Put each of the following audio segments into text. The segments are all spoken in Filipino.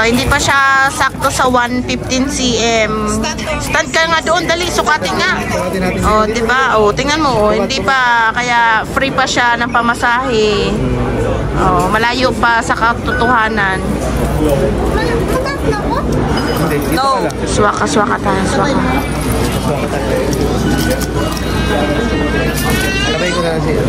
hindi pa siya sakto sa 115 cm. Stand ka nga doon, dali, sukatin nga. Oh, di ba? Oh, tingnan mo, hindi pa, kaya free pa siya ng pamasahe. Oh, malayo pa sa katotohanan. No, swaka tayo, swaka. Sabay ko na siya.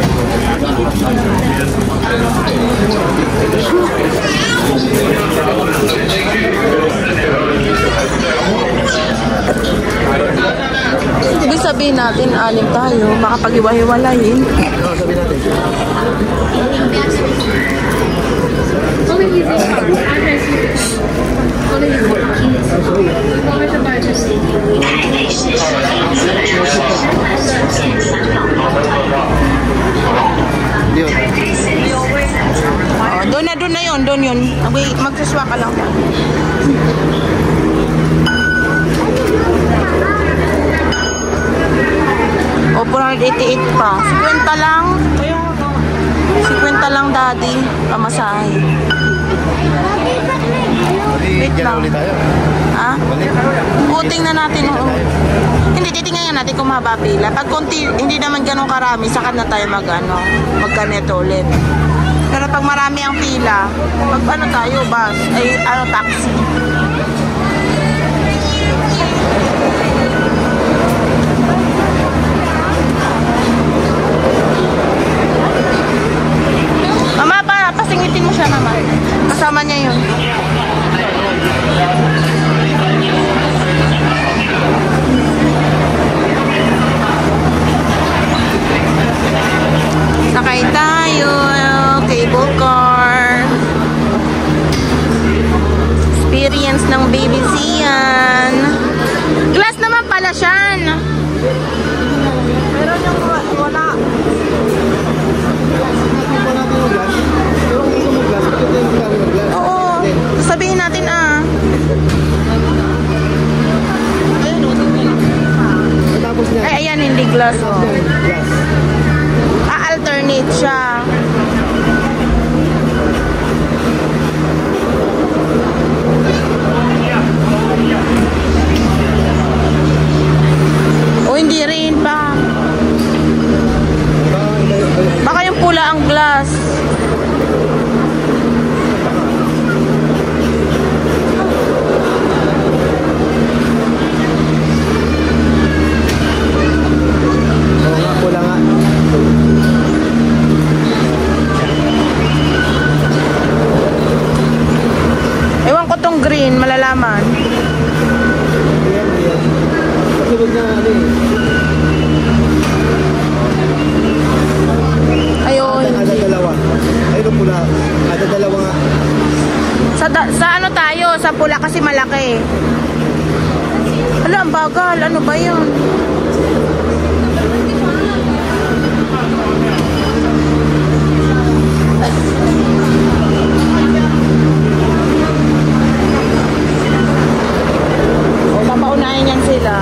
Ibig sabihin natin, anim tayo, makapag-iwa-hiwalayin. Oo, sabihin natin. Doon na yun. Magsaswa ka lang. O, 488 pa. 50 lang. 50 lang, daddy. Pamasahe. Wait lang. Ha? Buting na natin. Hindi, titingnan natin kung mahaba pila. Pag konti, hindi naman ganun karami, saka na tayo magkaneto ulit. Pero pag marami ang pila, pag tayo, bus, ay taxi. Mama, pasingitin mo siya naman. Kasama niya yun. Sakay tayo. Cable car. Experience ng baby Zian. Glass naman pala siyan. Meron yung wala. Oo. Sabihin natin Ay, ayan, hindi glass. Alternate siya. Hindi rin pa. Baka yung pula ang glass. Pula nga. Ewan ko tong green, malalaman. Ayun. Ada dalawa. Ayun pula. Ada dalawa nga. Sa ano tayo? Sa pula kasi malaki. Hala, ang bagal. Ano ba yun? O, papaunahin yan sila.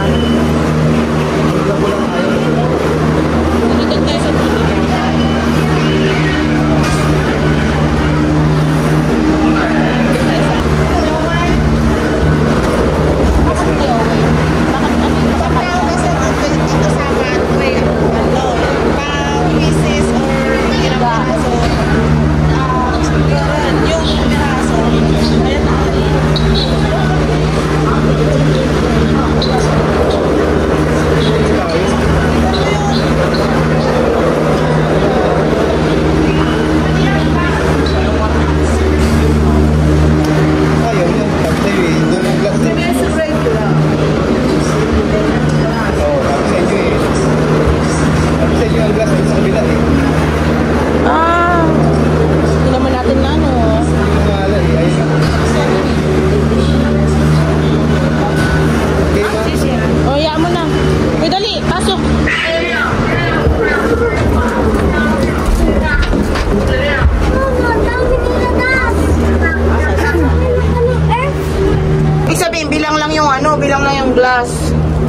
Bilang lang yung glass.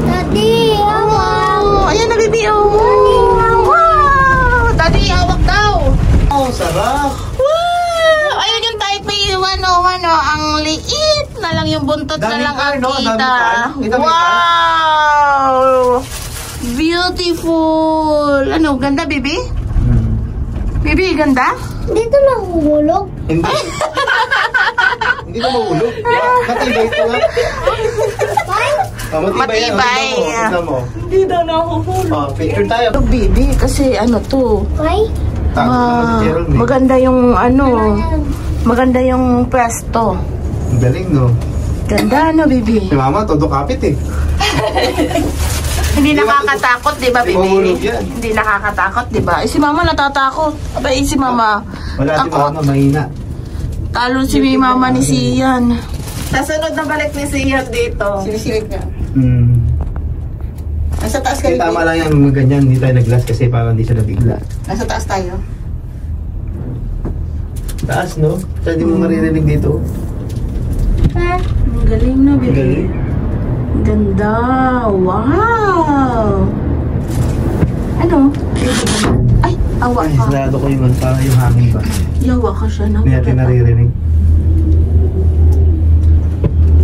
Daddy, wow. Ayan na, baby. Wow. Daddy, hawak daw. Oh, sarap. Wow. Ayun yung type A 101, ang liit. na lang, yung buntot na Daming lang ang car, no? Daming kita. car. Kita mo yung Wow! Beautiful! Ano, ganda, baby? Baby, ganda? Dito nahuhulog. Hindi. Hindi na mahulog. Matibay ito nga. Matibay. Tignan mo. Hindi daw nahuhulog. Picture tayo. Ito, baby, kasi ano to, Why? maganda yung ano, maganda yung pwesto. Ang galing, no? Ganda, ano, baby? Si mama, todo kapit eh. Hindi nakakatakot, di ba, Di baby? mahulog yan. Hindi nakakatakot, di ba? Si mama natatakot. Abay, si mama. Wala si takot. mama, mahina. Talo si mama ni Sian. Kasunod na balik ni Sian dito. Sinisilip niya. Nasa taas Kasi kayo. tama lang yan, mga ganyan. Hindi tayo nag-glass kasi parang hindi siya nabigla. Nasa taas tayo. Taas, no? Kaya di mo maririnig dito. Ang galing na, Ang baby. galing. Ganda. Wow. Ano? Ay, awa Ay, ka. sarado ko yung parang yung hangin ba? Yawa ka siya na. Hindi natin naririnig.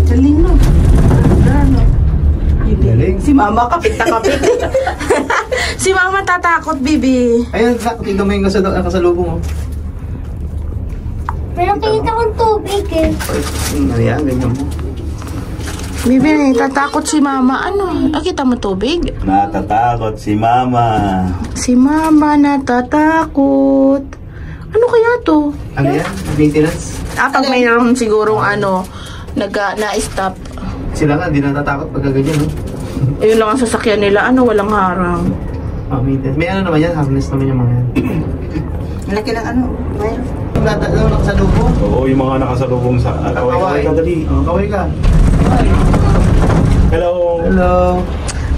Galing no. Ganda, no? Galing. Si mama kapit na kapit. Si mama tatakot, baby. Ayun, tignan mo yung kasalubong mo. Pero kita kong tubig eh. Ayan, ganyan mo. Bibi, tatakot si mama. Ano? Kita mo tubig? Natatakot si mama. Si mama natatakot. Ano kaya to? Ano yan? Maintenance? Pag mayroon sigurong ano, na-stop. Sila nga, hindi natatakot pagka ganyan, no? Ayun lang ang sasakyan nila. Ano, walang harang. Maintenance. May ano naman yan, harness naman yung mga yan. Malaki ng ano. Mayroon. Ano nakasalubong? Oo, yung mga nakasalubong sa kaway ka dali. Kaway ka. Hello. Hello.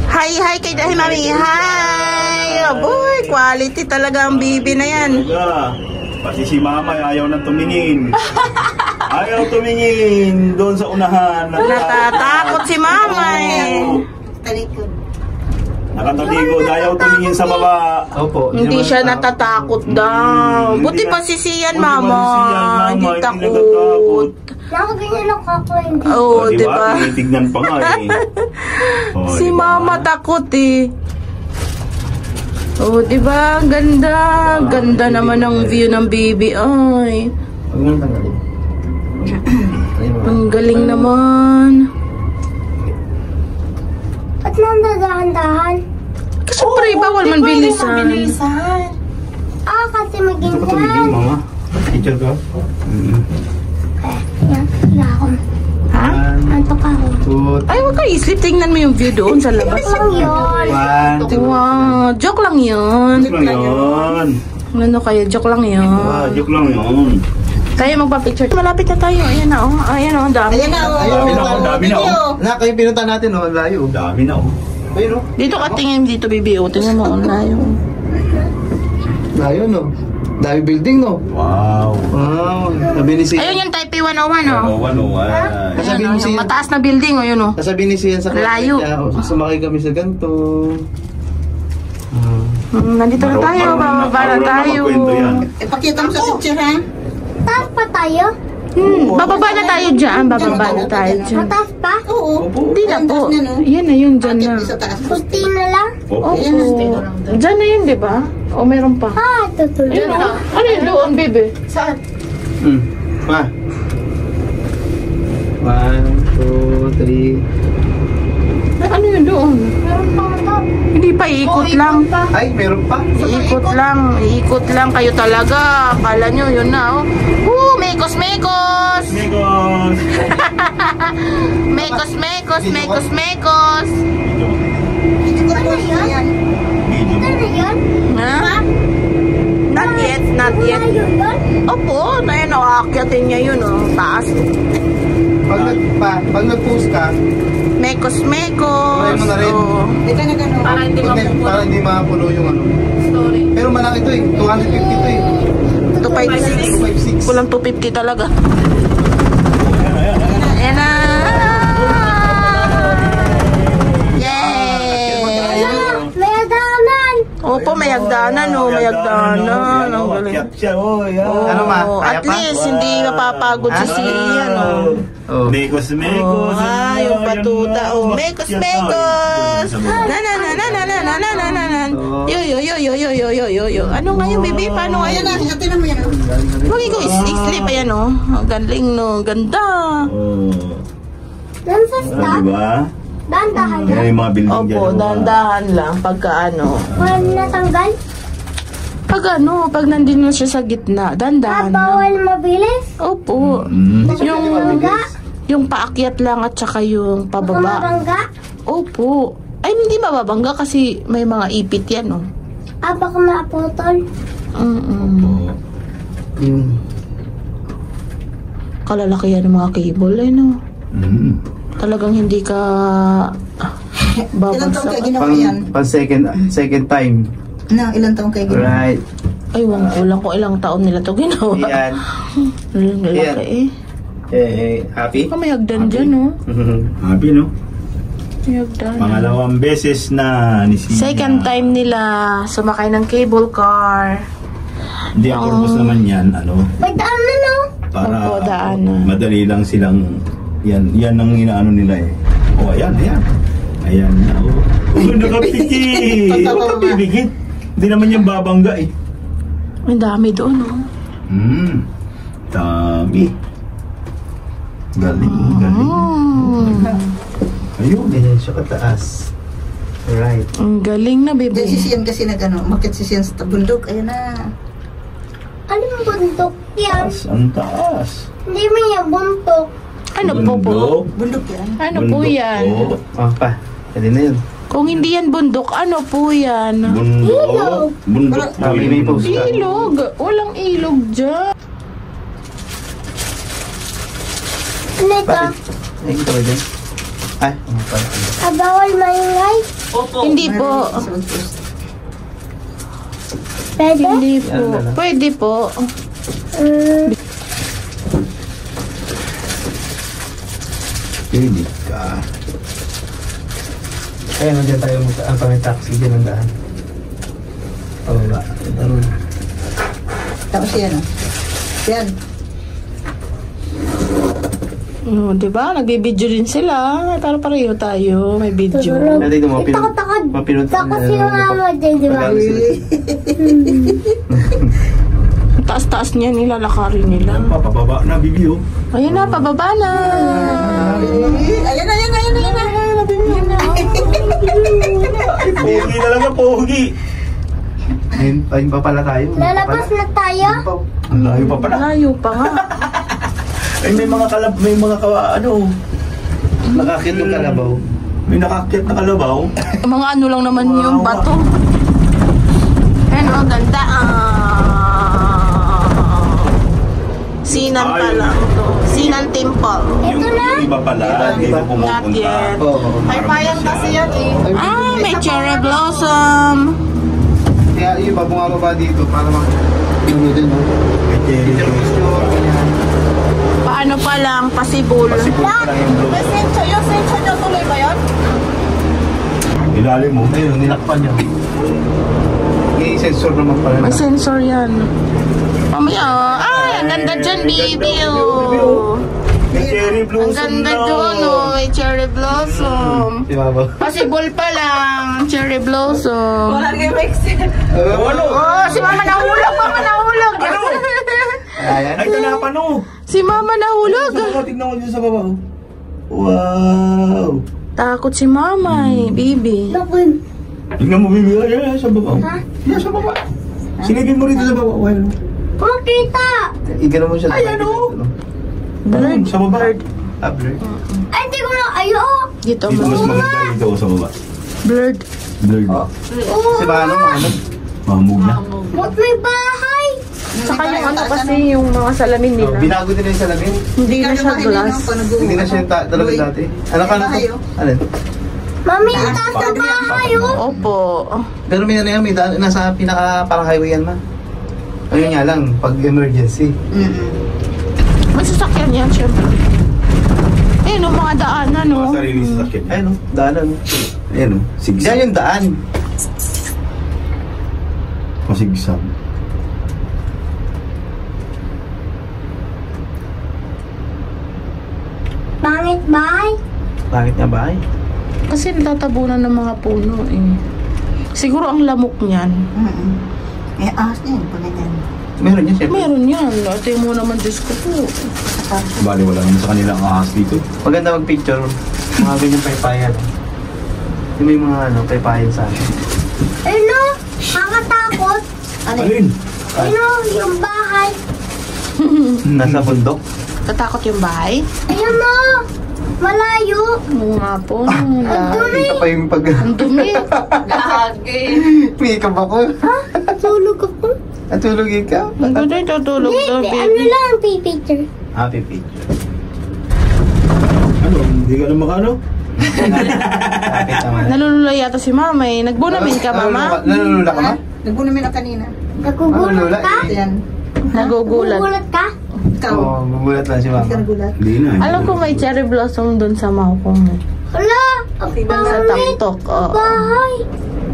Hi kay Dahil Mami. Hi! Oh, boy, quality talaga ang bibi na yan. Talaga. Pati si mama ayaw nang tumingin. Ayaw tumingin doon sa unahan. Natatakot si mama eh. Talikod. Nakatalikod, ayaw tumingin sa baba. Opo. Hindi siya natatakot daw. Buti pa si Sian, mama. Hindi takot. Nakaganyan ako ako hindi. Oo, di ba? Tinitignan pa nga eh. Oh, Si diba? mama takot eh. Oh, di ba? Ganda. Ganda naman ang view ng baby. Ay, Huwag mo nang tanggalin. ang galing naman. Ba't nang dadahan-dahan? Siyempre, bawal man bilisan. Kasi Gusto ko tumigil, maganyan. mama. Picture ko. Yan, higa ako. Ha? Antok ako. 2, Ay, huwag ka isip. Tingnan mo yung view doon sa labas. Lang yun. 1, 2. Wow, joke lang yun. Joke lang yun. Ano kayo, joke lang yun. Joke lang yun. Tayo magpa-picture. Malapit na tayo. Ayan na, oh. Ayan, oh. Dami. Ayan na, oh. Dami na, oh. Dami na, oh. Na, kayo pinunta natin, no? Ang layo. Dami na, oh. Ayun, no? Dito ka tingin dito, baby. O, tingnan mo. Ang layo. Layo, no? Dami building, no? Wow. Wow. Sabi ni Sian. Ayun yung Taipei 101, oh. One. Sabi Ayan, ni oh, yung Sian. mataas na building, oh, yun, oh. Sabi ni Sian sa Layo. niya, sumakay kami sa ganito. Nandito na tayo. Bababa na tayo. Ipakita mo sa picture, ha? Taas pa tayo? Bababa na tayo dyan. Bababa na tayo dyan. Mataas pa? Oo. Hindi na po. Ayan, no? Yan na yun, dyan na. Sa taas. Kunti na lang? Opo. Ayan, stay na lang doon. Dyan na yun, di ba? O, meron pa. Tutuloy. Ayun, oh. Ano yun doon, baby? Saan? Pa. 1, 2, 3. Ano yun doon? Meron pa ito. Hindi pa, iikot lang. Ay, meron pa. Iikot lang. Iikot lang kayo talaga. Akala nyo, yun na, oh. Mekos, mekos! Amigos. Mekos, mekos, mekos, mekos! Ano yan? Ito na yun? Ha? Not yet, not yet. Malayo yun? Opo, na yun, aakyatin niya yun, oh. Taas. Pag nag-post ka, Mekos, mekos. Try mo na rin. Oh. Ito na gano'n. Para hindi mapupuno. para hindi mapuno yung ano. Story. Pero malaki to eh. 250 to eh. 256. 256. Kulang 250 talaga. Ayan na. Yay! May hagdanan! Opo, may hagdanan, oh. May hagdanan. Ang galing. Akyat siya, oh. Yan. Oh, Ano, ma? Kaya at pa? least, hindi mapapagod si Ian, oh. Oh. Mekos, mekos. Yung patuta, oh. Mekos, mekos. Na. Yo. Ano nga yung baby? Paano nga Ayan yun? na, ito naman yan. Huwag ko i-slip, ayan, oh. Ang galing, no. Ganda. Oh. Dan sa stop. Diba? Dandahan Yan lang. yung mga building dyan. Opo, oh. dahan-dahan lang pagka ano. Walang natanggal. Pag ano, pag nandun na siya sa gitna, dahan-dahan lang. Bawal mabilis. Opo. Mm. Yung paakyat lang at saka yung Baka pababa. mabangga. Opo. Ay, hindi mababangga kasi may mga ipit yan, oh. Baka maputol. Mm-mm. Yung Kalalaki yan ng mga cable, eh, no? Mm. Talagang hindi ka Ilang taon babagsak. kayo ginawa yan? pang second time. Na, ilang taon kayo ginawa? Right. Ay, wang kulang ko ilang taon nila to ginawa. Yan. Ang lalaki, eh. Happy? Oh, may hagdan dyan, no? Happy, no? May hagdan. Pangalawang beses na ni Sina. Second time nila sumakay ng cable car. Hindi, ang purpose naman yan, ano, May daan na, no? para Opo, daanan. madali lang silang, yan ang inaano nila eh. Oh, ayan. Ayan na, oh. Oh, nakapikit. Nakapibigit. Hindi naman yung babangga eh. Ang dami doon, no? Dami. Galing. Ayun. Ganyan siya kataas. Right. Ang galing na, Diyan si baby. Sian kasi makit si Sian sa bundok. Ayan na. Ano yung bundok yan? Ang taas. Hindi mo yung buntok. Ano po po? Bundok yan. Ano po yan? Bundok Oh, pa. Pwede na yun. Kung hindi yan bundok, ano po yan? Bundok. Bundok. May post ka. Ilog. Walang ilog dyan. Ano ito? Bakit? Ay, ito ba dyan? Ay, pala. Bawal maingay? Hindi po. Pwede? Hindi po. Pwede po. Pili ka. Ay, nandiyan tayo ang pang taxi dyan ang daan. Pababa. Darun. Tapos yan. Yan. Oh, diba? Nagbibideo din sila. Para pareho tayo. May video. Dati ito mga Takot-takot. mapinunta. Takot si mama din, di ba? Ang taas-taas niya, nilalakarin nila. Papababa na, bibi, oh. Ayun na, pababa na. Ayan na. Pogi talaga, pogi. Ayun pa pala tayo. Lalabas na tayo? Ang layo pa pala. Layo pa nga. Ay, may mga ano, Nakakit yung kalabaw. may nakakit na kalabaw. Mga ano lang naman yung bato. Ayun, ang ganda. Sinan pa lang to. Sinan Temple. Yung iba pala, dito Not pumupunta. yet. Oo. May payan kasi yan eh. May cherry blossom. Kaya yung iba bumababa dito para mag-tunodin mo. Paano pa lang, pasibol. Pasipul pa lang yung blow. Yung sensor nyo tuloy ba yun? Ilalim mo. Ayun, nilakpan niya. May sensor naman pala. May sensor yan. Mamaya, ang ganda dyan, baby, oh. May cherry Ang blossom ganda na. doon, oh. May cherry blossom. Si Baba. Pasibol pa lang, cherry blossom. Wala kayo make sense. Ano? Oh, si mama nahulog, mama nahulog. Ano? Ayan. Ay, kanapan, oh. Si mama nahulog. Sa baba, tignan ko dyan sa baba, oh. Wow. Takot si mama, eh, baby. Bakun. Tignan mo, baby. Ay, sa baba, oh. Yan, sa baba. Silipin mo rito sa baba. Well, Makita! Igano mo siya. Ay, ano? Bird. Sa baba. Blur. Ay, di ko na. Ayo! Dito, Dito mas mas maganda dito sa baba. blurred. Blurred. Oh. Si Bano, ano? Mamog na. Ba't may bahay? Saka yung ano kasi, yung mga salamin nila. Binago din yung salamin. Hindi na siya glass. Hindi na siya talaga dati. Ano ka na to? Alin? Mami, ang taas ng bahay, oh! Opo. Pero may ano yan, may daan, nasa pinaka parang highway yan ma. Ayun nga lang, pag emergency. May sasakyan yan, syempre. Eh, no, mga daanan, no. Mga sarili sa sakit. Ayun o, daanan. Ayan, oh. Sigsag. Yan yung daan. Pasigsag. bahay? Bakit nga ba? Kasi natatabunan ng mga puno eh. Siguro ang lamok niyan. Eh, ahas niya yun. Pala yan. Meron yan, siyempre. Meron yan. Ate mo naman Diyos ko po. Bali, wala naman sa kanila ang ahas dito. Maganda mag-picture. Mga ganyan paypayan. Yung may mga paypayan sa akin. Ano? Nakakatakot. Alin? Ano? Yung bahay. Nasa bundok. Tatakot yung bahay? Ayun na. Malayo. Oo nga po. Ito pa yung pag... Ang dumi. Makeup ako. Ha? Tulog ako? Natulogin ka? Ang ganda yung tutulog daw, Hindi, ano baby. lang ang pipicture. Happy picture. Ano? Hindi ka na makano? Bakit naman? Nalulula yata si mama eh. Nagbunamin ka, mama? Nalulula ka ba? Nagbunamin na kanina. Nagugulat Nalulula ka? eh. Yan. Nagugulat. Nagugulat ka? Ikaw. Oo, gugulat lang si Hindi ka mama. nagulat. Hindi na. Alam ko may cherry blossom dun sa Mahokong. Wala. Ang Sa pangit. Taktok. Oo. Bahay.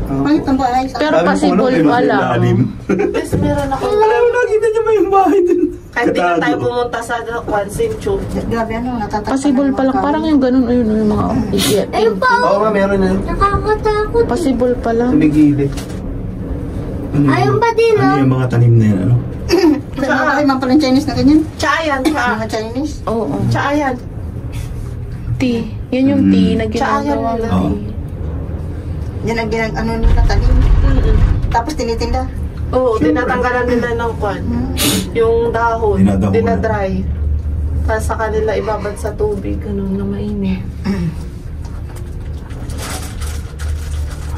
Pangit ang bahay. Pero possible pa lang. Yes, meron ako. Alam mo, nakita niya ba yung bahay dun? Kahit di na tayo pumunta sa Kwansin Chu. Grabe ano, natatakot. Possible pa lang. Parang yung ganun. Ayun, yung mga idiot. Ayun pa. Oo nga, meron na. Nakakatakot. Possible pa lang. Tumigilid. Ayun pa din, Ano oh. yung mga tanim na yan? Ano? Ay, mga palang Chinese na ganyan. Chaayan, Mga Chinese. Oo. Chaayan. Tea. Yan yung tea na Chaayan ginagawa nila. Oo. Yan ang ano nila, talim. Tapos tinitinda. Oo, tinatanggalan nila ng kwan. Yung dahon. Dinadahunan. Dinadry. Tapos sa kanila ibabad sa tubig. Ganun na mainit.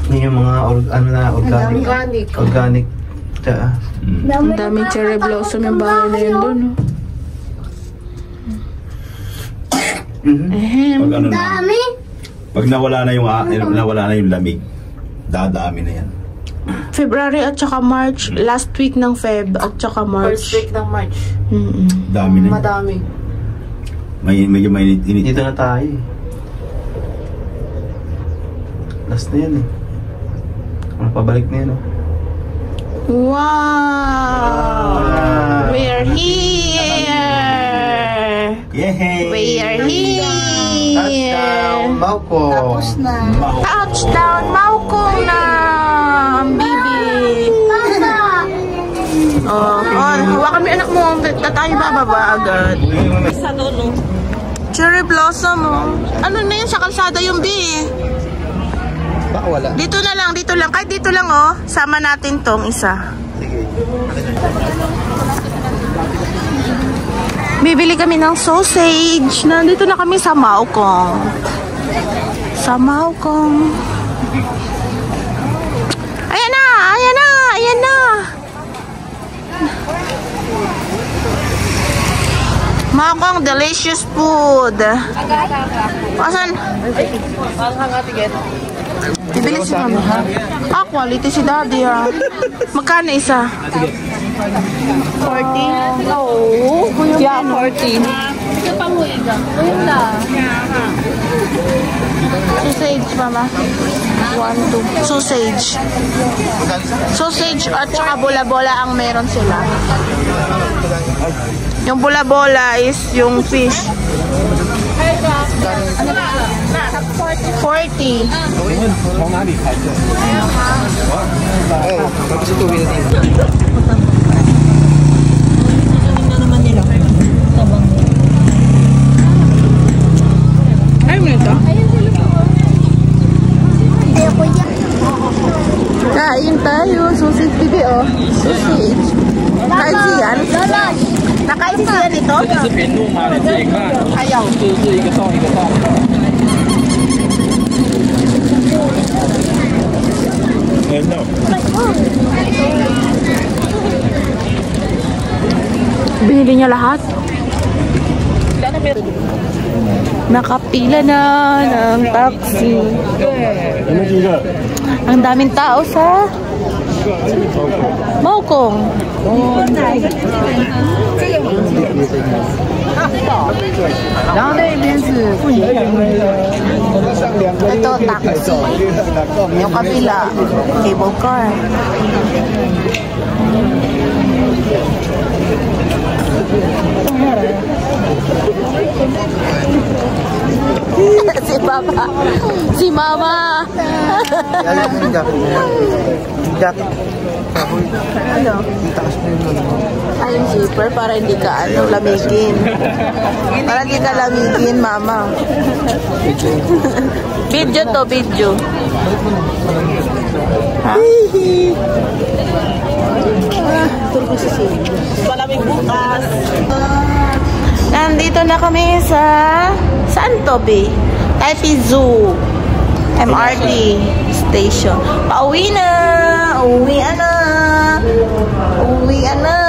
Yun yung mga organic. Organic. Organic. Tsaka. Ang daming cherry blossom yung bahay na yun dun. Ehem. Pag ano na, Dami. pag nawala na yung lamig, dadami na yan. February at saka March. Last week ng Feb at saka First March. week ng March. Mm-mm. Dami na yan. Madami. Medyo mainit-init. Dito na tayo eh. Last na yan eh. Pabalik na yan oh. Wow! We're here! Yay! We are here! Touchdown, Bauko! Tapos na. Touchdown, Maukong na! Ang bibi! Papa. Oh, hawakan mo yung anak mo. Tayo bababa agad. Sa dulo. Cherry blossom, oh. Ano na yun? Sa kalsada yung bee. Baka wala. Dito na lang, dito lang. Kahit dito lang, oh. Sama natin tong isa. Bibili kami ng sausage. Nandito na kami sa Maukong. Sa Maukong. Ayan na! Ayan na! Ayan na! Maukong delicious food. Pasan? Bibili si mama, ha? Ah, quality si daddy, ha? Magkano isa? 40? Oo. Yeah, 40. Sausage, mama. 1, 2. Sausage. Sausage at saka bola-bola ang meron sila. Yung bola-bola is yung fish. 40. Ay, mo ito? Kain tayo. Sausage, bibi, oh. Sausage. Kain siyan? Nakain si siyan ito? Ayaw. Binili niya lahat? Nakapila na ng taxi. Ang daming tao sa Maukong. Ito, taxi. Yung kabila, cable car. si Papa. Si Mama. Alam mo yung jacket niya. Yung jacket. Ano? Yung taas mo yung ano. Ay, yung zipper para hindi ka lamigin. Para hindi ka lamigin, Mama. Video to, video. Ha? Malamig bukas. Nandito na kami sa saan to, be? Taipei Zoo MRT station. Pauwi na! Uwi na! Uwi na!